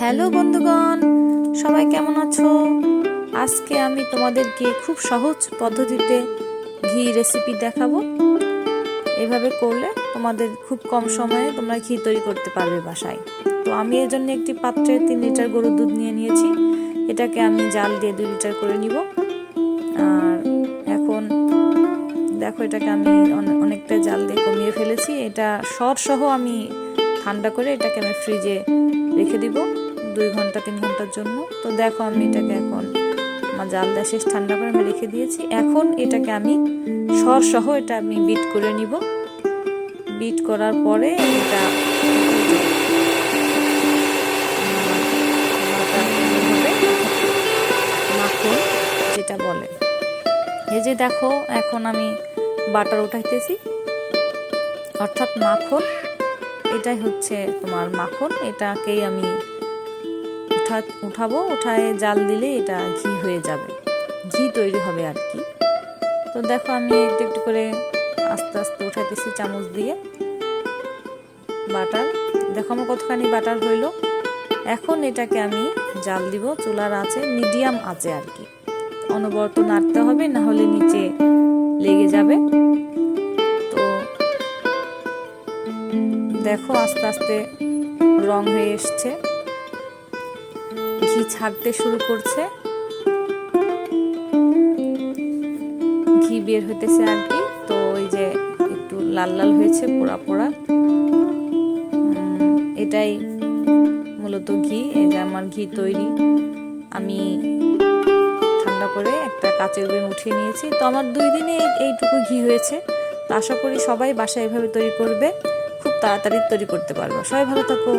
Hello বন্ধুগণ, সবাই কেমন আছো? আজকে আমি তোমাদেরকে খুব সহজ পদ্ধতিতে ঘি রেসিপি দেখাবো। এভাবে করলে তোমাদের খুব কম সময়ে তোমরা ঘি তৈরি করতে পারবে বাসায়। তো আমি এর জন্য একটি পাত্রে 3 লিটার গরুর দুধ নিয়ে নিয়েছি। এটাকে আমি জাল দিয়ে 2 লিটার করে নিব। আর এখন দেখো, এটাকে আমি অনেকটা জাল দিয়ে কমিয়ে ফেলেছি। এটা সহ আমি ঠান্ডা করে এটাকে আমি ফ্রিজে রেখে দিব 2 ঘন্টা 3 ঘন্টার জন্য। তো দেখো, আমি এটাকে এখন আমার জাল দেওয়া শেষ, ঠান্ডা করে আমি রেখে দিয়েছি। এখন এটাকে আমি সহ এটা আমি বিট করে নিব। বিট করার পরে এটা মাখন যেটা বলে, এই যে দেখো, এখন আমি বাটার উঠাইতেছি, অর্থাৎ মাখন। এটাই হচ্ছে তোমার মাখন। এটাকেই আমি উঠাবো, উঠায় জাল দিলে এটা ঘি হয়ে যাবে, ঘি তৈরি হবে আর কি। তো দেখো, আমি একটু একটু করে আস্তে আস্তে উঠাইতেছি চামচ দিয়ে বাটার। দেখো আমার কতখানি বাটার হইলো। এখন এটাকে আমি জাল দিব চুলার আঁচে, মিডিয়াম আঁচে আর কি। অনবরত নাড়তে হবে, না হলে নিচে লেগে যাবে। তো দেখো, আস্তে আস্তে রং হয়ে এসছে, ঘি ছাড়তে শুরু করছে, ঘি বের হইতেছে আর কি। তো ওই যে একটু লাল লাল হয়েছে, পোড়া পোড়া, এটাই মূলত ঘি। এই যে আমার ঘি তৈরি। আমি ঠান্ডা করে একটা কাচের বয়ামে উঠিয়ে নিয়েছি। তো আমার 2 দিনে এইটুকু ঘি হয়েছে। তো আশা করি সবাই বাসায় এভাবে তৈরি করবে, খুব তাড়াতাড়ি তৈরি করতে পারবে। সবাই ভালো থাকো।